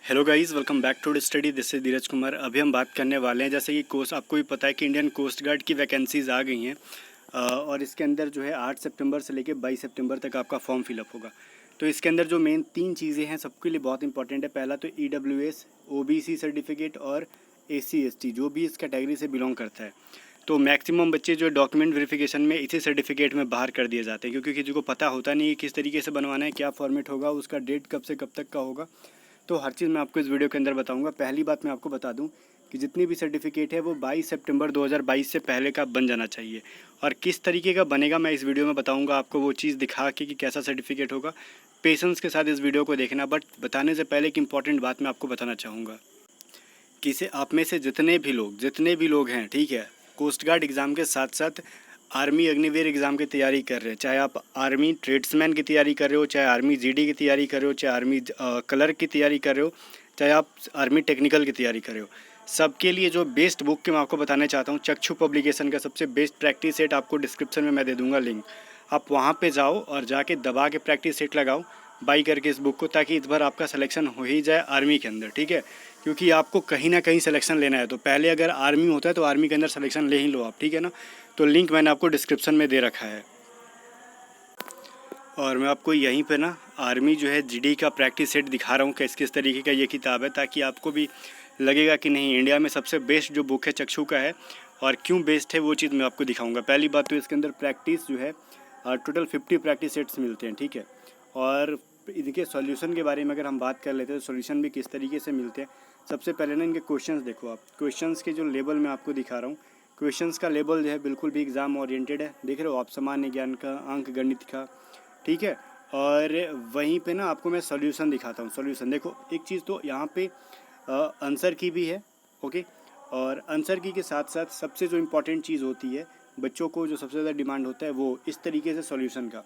Hello guys, welcome back to study. This is Dheeraj Kumar. अभी हम बात करने वाले हैं, जैसे कि कोस्ट आपको भी पता है कि इंडियन कोस्ट गार्ड की वैकेंसीज आ गई हैं और इसके अंदर जो है 8 सितंबर से लेकर 22 सितंबर तक आपका फॉर्म फिलअप होगा। तो इसके अंदर जो मेन 3 चीज़ें हैं सबके लिए बहुत इंपॉर्टेंट है। पहला तो EWS, OBC सर्टिफिकेट और SC ST जो भी इस कैटेगरी से बिलोंग करता है। तो मैक्सिमम बच्चे जो डॉक्यूमेंट वेरिफिकेशन में इसी सर्टिफिकेट में बाहर कर दिए जाते हैं, क्योंकि किसी को पता होता नहीं है किस तरीके से बनवाना है, क्या फॉर्मेट होगा, उसका डेट कब से कब तक का होगा। तो हर चीज़ मैं आपको इस वीडियो के अंदर बताऊंगा। पहली बात मैं आपको बता दूं कि जितनी भी सर्टिफिकेट है वो 22 सितंबर 2022 से पहले का बन जाना चाहिए। और किस तरीके का बनेगा मैं इस वीडियो में बताऊंगा आपको, वो चीज़ दिखा के कि कैसा सर्टिफिकेट होगा। पेशेंस के साथ इस वीडियो को देखना। बट बताने से पहले एक इंपॉर्टेंट बात मैं आपको बताना चाहूँगा कि इसे आप में से जितने भी लोग हैं, ठीक है, कोस्ट गार्ड एग्ज़ाम के साथ साथ आर्मी अग्निवीर एग्ज़ाम की तैयारी कर रहे हैं, चाहे आप आर्मी ट्रेड्समैन की तैयारी कर रहे हो, चाहे आर्मी GD की तैयारी कर रहे हो, चाहे आर्मी क्लर्क की तैयारी कर रहे हो, चाहे आप आर्मी टेक्निकल की तैयारी कर रहे हो, सबके लिए जो बेस्ट बुक के मैं आपको बताना चाहता हूँ, चक्षु पब्लिकेशन का सबसे बेस्ट प्रैक्टिस सेट आपको डिस्क्रिप्शन में मैं दे दूँगा लिंक। आप वहाँ पे जाओ और जाके दबा के प्रैक्टिस सेट लगाओ बाई करके इस बुक को, ताकि इस बार आपका सिलेक्शन हो ही जाए आर्मी के अंदर, ठीक है। क्योंकि आपको कहीं ना कहीं सिलेक्शन लेना है, तो पहले अगर आर्मी होता है तो आर्मी के अंदर सिलेक्शन ले ही लो आप, ठीक है ना। तो लिंक मैंने आपको डिस्क्रिप्शन में दे रखा है। और मैं आपको यहीं पे ना आर्मी जो है GD का प्रैक्टिस सेट दिखा रहा हूँ किस किस तरीके का ये किताब है, ताकि आपको भी लगेगा कि नहीं, इंडिया में सबसे बेस्ट जो बुक है चक्षु का है। और क्यों बेस्ट है वो चीज़ मैं आपको दिखाऊंगा। पहली बात तो इसके अंदर प्रैक्टिस जो है टोटल 50 प्रैक्टिस सेट्स मिलते हैं, ठीक है। और इनके सॉल्यूशन के बारे में अगर हम बात कर लेते हैं तो सॉल्यूशन भी किस तरीके से मिलते हैं। सबसे पहले ना इनके क्वेश्चंस देखो आप। क्वेश्चंस के जो लेवल मैं आपको दिखा रहा हूँ, क्वेश्चंस का लेवल जो है बिल्कुल भी एग्ज़ाम ओरिएंटेड है। देख रहे हो आप, सामान्य ज्ञान का, अंक गणित का, ठीक है। और वहीं पे ना आपको मैं सॉल्यूशन दिखाता हूँ। सॉल्यूशन देखो, एक चीज़ तो यहाँ पे आंसर की भी है, ओके। और आंसर की के साथ साथ सबसे जो इम्पोर्टेंट चीज़ होती है, बच्चों को जो सबसे ज़्यादा डिमांड होता है वो इस तरीके से सॉल्यूशन का,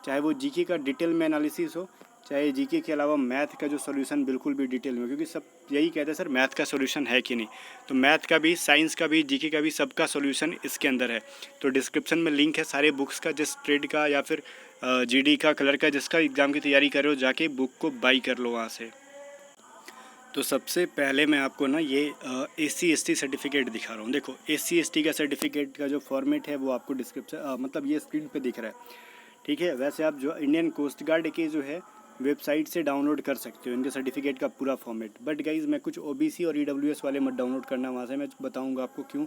चाहे वो GK का डिटेल में एनालिसिस हो, चाहे GK के अलावा मैथ का जो सॉल्यूशन बिल्कुल भी डिटेल में, क्योंकि सब यही कहते हैं सर मैथ का सॉल्यूशन है कि नहीं। तो मैथ का भी, साइंस का भी, GK का भी, सबका सॉल्यूशन इसके अंदर है। तो डिस्क्रिप्शन में लिंक है सारे बुक्स का, जिस ट्रेड का या फिर GD का, कलर का, जिसका एग्ज़ाम की तैयारी कर रहे हो, जाके बुक को बाई कर लो वहाँ से। तो सबसे पहले मैं आपको ना ये SC ST सर्टिफिकेट दिखा रहा हूँ। देखो SC ST का सर्टिफिकेट का जो फॉर्मेट है वो आपको डिस्क्रिप्शन मतलब ये स्क्रीन पे दिख रहा है, ठीक है। वैसे आप जो इंडियन कोस्ट गार्ड के जो है वेबसाइट से डाउनलोड कर सकते हो इनके सर्टिफिकेट का पूरा फॉर्मेट। बट गाइज मैं कुछ OBC और EWS वाले मत डाउनलोड करना वहाँ से, मैं बताऊँगा आपको क्यों।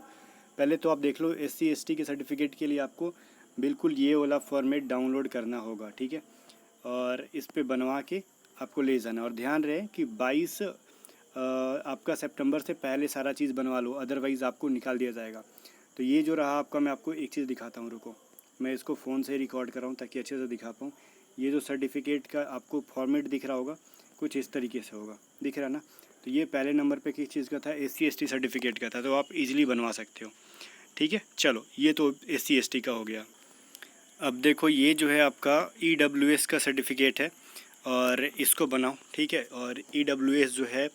पहले तो आप देख लो, SC ST के सर्टिफिकेट के लिए आपको बिल्कुल ये वाला फॉर्मेट डाउनलोड करना होगा, ठीक है। और इस पे बनवा के आपको ले जाना। और ध्यान रहे कि 22 आपका सितंबर से पहले सारा चीज़ बनवा लो, अदरवाइज़ आपको निकाल दिया जाएगा। तो ये जो रहा आपका, मैं आपको एक चीज़ दिखाता हूँ, रुको। मैं इसको फ़ोन से रिकॉर्ड कर रहा हूँ ताकि अच्छे से दिखा पाऊँ। ये जो सर्टिफिकेट का आपको फॉर्मेट दिख रहा होगा कुछ इस तरीके से होगा, दिख रहा ना। तो ये पहले नंबर पे किस चीज़ का था, SC ST सर्टिफिकेट का था, तो आप इजीली बनवा सकते हो, ठीक है। चलो ये तो SC ST का हो गया। अब देखो ये जो है आपका EWS का सर्टिफिकेट है और इसको बनाओ, ठीक है। और EWS जो है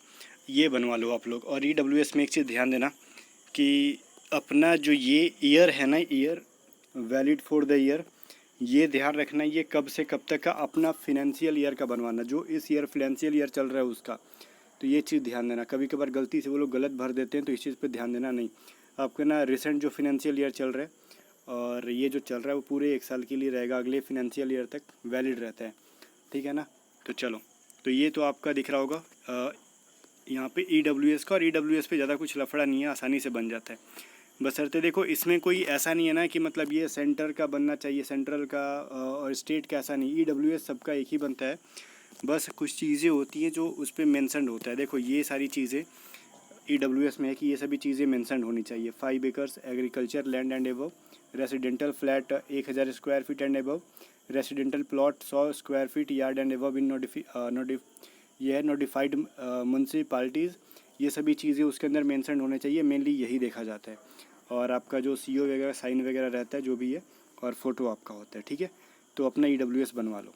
ये बनवा लो आप लोग। और EWS में एक चीज़ ध्यान देना कि अपना जो ये ईयर है ना, year valid for the year, ये ध्यान रखना ये कब से कब तक का अपना फिनेंशियल ईयर का बनवाना, जो इस ईयर फिनेंशियल ईयर चल रहा है उसका। तो ये चीज़ ध्यान देना, कभी कभार गलती से वो लोग गलत भर देते हैं, तो इस चीज़ पे ध्यान देना नहीं। आपका ना रिसेंट जो फिनेंशियल ईयर चल रहा है और ये जो चल रहा है वो पूरे 1 साल के लिए रहेगा, अगले फिनेंशियल ईयर तक वैलिड रहता है, ठीक है ना। तो चलो, तो ये तो आपका दिख रहा होगा यहाँ पे EWS का। और EWS पे ज़्यादा कुछ लफड़ा नहीं है, आसानी से बन जाता है। बशर्ते देखो इसमें कोई ऐसा नहीं है ना कि मतलब ये सेंटर का बनना चाहिए, सेंट्रल का और स्टेट का, ऐसा नहीं। EWS सबका एक ही बनता है, बस कुछ चीज़ें होती हैं जो उस पर मैंसनड होता है। देखो ये सारी चीज़ें EWS में है कि ये सभी चीज़ें मेंशन होनी चाहिए। 5 acres agriculture land and above, residential flat 1000 square feet and above, residential plot 100 square feet yard and above इन ये है नोटिफाइड म्यूनसिपालिटीज़। ये सभी चीज़ें उसके अंदर मेंशन होने चाहिए, मेनली यही देखा जाता है। और आपका जो CO वगैरह साइन वगैरह रहता है जो भी है, और फ़ोटो आपका होता है, ठीक है। तो अपना EWS बनवा लो।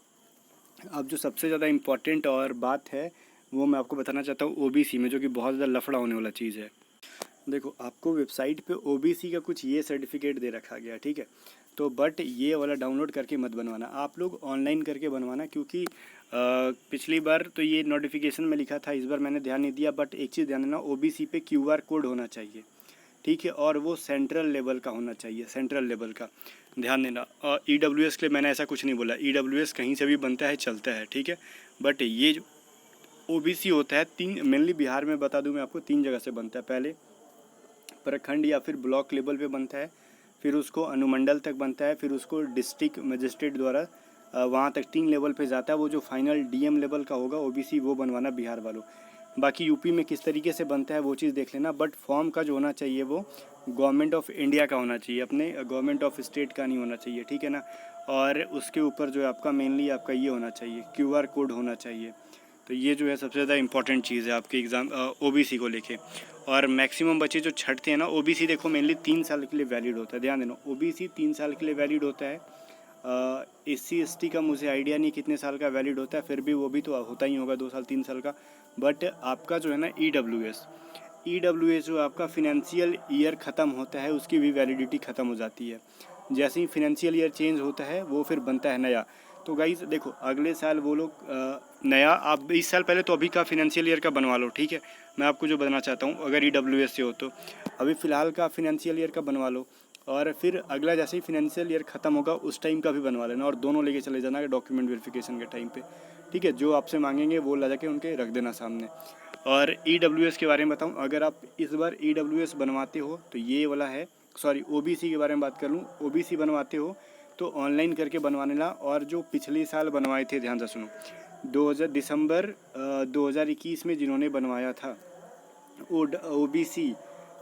अब जो सबसे ज़्यादा इम्पॉर्टेंट और बात है वो मैं आपको बताना चाहता हूँ OBC में, जो कि बहुत ज़्यादा लफड़ा होने वाला चीज़ है। देखो आपको वेबसाइट पे OBC का कुछ ये सर्टिफिकेट दे रखा गया, ठीक है। तो बट ये वाला डाउनलोड करके मत बनवाना, आप लोग ऑनलाइन करके बनवाना, क्योंकि पिछली बार तो ये नोटिफिकेशन में लिखा था, इस बार मैंने ध्यान नहीं दिया, बट एक चीज़ ध्यान देना, ओबीसी पे क्यूआर कोड होना चाहिए, ठीक है, और वो सेंट्रल लेवल का होना चाहिए, सेंट्रल लेवल का ध्यान देना। और ईडब्ल्यूएस के लिए मैंने ऐसा कुछ नहीं बोला, ईडब्ल्यूएस कहीं से भी बनता है, चलता है, ठीक है, बट ये जो ओबीसी होता है, तीन मेनली बिहार में बता दूं मैं आपको, 3 जगह से बनता है। पहले प्रखंड या फिर ब्लॉक लेवल पे बनता है, फिर उसको अनुमंडल तक बनता है, फिर उसको डिस्ट्रिक्ट मजिस्ट्रेट द्वारा वहाँ तक 3 लेवल पे जाता है। वो जो फाइनल डीएम लेवल का होगा ओबीसी, वो बनवाना बिहार वालों। बाकी यूपी में किस तरीके से बनता है वो चीज़ देख लेना, बट फॉर्म का जो होना चाहिए वो गवर्नमेंट ऑफ इंडिया का होना चाहिए, अपने गवर्नमेंट ऑफ स्टेट का नहीं होना चाहिए, ठीक है ना। और उसके ऊपर जो है आपका मेनली आपका ये होना चाहिए, क्यूआर कोड होना चाहिए। तो ये जो है सबसे ज़्यादा इंपॉर्टेंट चीज़ है आपके एग्ज़ाम ओबीसी को लेके। और मैक्सिमम बच्चे जो छठते हैं ना, ओबीसी देखो मेनली 3 साल के लिए वैलिड होता है, ध्यान देना, ओबीसी 3 साल के लिए वैलिड होता है। एससी एसटी का मुझे आइडिया नहीं कितने साल का वैलिड होता है, फिर भी वो भी तो होता ही होगा 2 साल 3 साल का। बट आपका जो है ना ईडब्ल्यूएस जो आपका फिनेंशियल ईयर ख़त्म होता है उसकी भी वैलिडिटी ख़त्म हो जाती है। जैसे ही फिनेंशियल ईयर चेंज होता है वो फिर बनता है नया। तो गाइस देखो, अगले साल वो लोग नया, आप 20 साल पहले तो अभी का फिनेंशियल ईयर का बनवा लो, ठीक है। मैं आपको जो बताना चाहता हूँ, अगर ईडब्ल्यूएस से हो तो अभी फ़िलहाल का फिनेंशियल ईयर का बनवा लो, और फिर अगला जैसे ही फिनेंशियल ईयर ख़त्म होगा उस टाइम का भी बनवा लेना, और दोनों लेके चले जाना डॉक्यूमेंट वेरिफिकेशन के टाइम पे, ठीक है। जो आपसे मांगेंगे वो ला जाके उनके रख देना सामने। और ईडब्ल्यूएस के बारे में बताऊँ, अगर आप इस बार ईडब्ल्यूएस बनवाते हो तो ये वाला है, सॉरी ओबीसी के बारे में बात कर लूँ, ओबीसी बनवाते हो तो ऑनलाइन करके बनवाने ला। और जो पिछले साल बनवाए थे, ध्यान से सुनो, 2000 दिसंबर 2021 में जिन्होंने बनवाया था ओबीसी,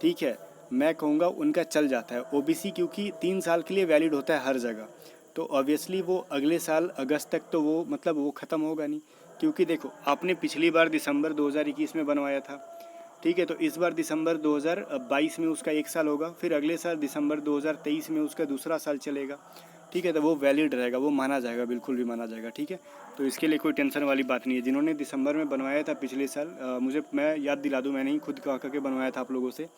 ठीक है, मैं कहूँगा उनका चल जाता है ओबीसी, क्योंकि 3 साल के लिए वैलिड होता है हर जगह। तो ऑब्वियसली वो अगले साल अगस्त तक तो वो मतलब वो ख़त्म होगा नहीं, क्योंकि देखो आपने पिछली बार दिसंबर 2021 में बनवाया था, ठीक है, तो इस बार दिसंबर 2022 में उसका 1 साल होगा, फिर अगले साल दिसंबर 2023 में उसका दूसरा साल चलेगा, ठीक है। तो वो वैलिड रहेगा, वो माना जाएगा, बिल्कुल भी माना जाएगा, ठीक है। तो इसके लिए कोई टेंशन वाली बात नहीं है। जिन्होंने दिसंबर में बनवाया था पिछले साल, मैं याद दिला दूँ, मैंने ही खुद कह करके बनवाया था आप लोगों से,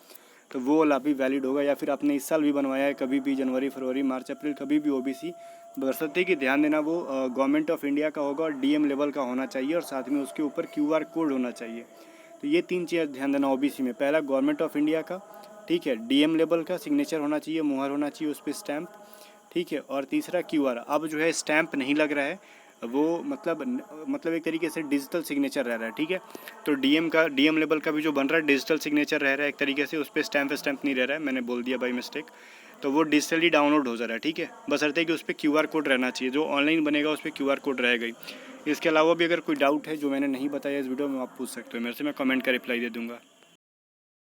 तो वो वाला भी वैलिड होगा। या फिर आपने इस साल भी बनवाया है कभी भी, जनवरी फरवरी मार्च अप्रैल कभी भी ओबीसी, बशर्ते कि ध्यान देना वो गवर्नमेंट ऑफ इंडिया का होगा और डीएम लेवल का होना चाहिए, और साथ में उसके ऊपर क्यूआर कोड होना चाहिए। तो ये 3 चीज़ ध्यान देना ओबीसी में, पहला गवर्नमेंट ऑफ इंडिया का, ठीक है, डीएम लेवल का सिग्नेचर होना चाहिए, मुहर होना चाहिए उस पर स्टैम्प, ठीक है, और तीसरा क्यूआर। अब जो है स्टैम्प नहीं लग रहा है, वो मतलब एक तरीके से डिजिटल सिग्नेचर रह रहा है, ठीक है। तो डीएम लेवल का भी जो बन रहा है डिजिटल सिग्नेचर रह रहा है एक तरीके से, उस पर स्टैम्प नहीं रह रहा है, मैंने बोल दिया बाई मिस्टेक, तो वो डिजिटली डाउनलोड हो जा रहा है, ठीक है। बशर्ते कि उस पर क्यूआर कोड रहना चाहिए, जो ऑनलाइन बनेगा उस पर क्यूआर कोड रहेगा ही। इसके अलावा भी अगर कोई डाउट है जो मैंने नहीं बताया इस वीडियो में, आप पूछ सकते हो मेरे से, मैं कमेंट का रिप्लाई दे दूँगा।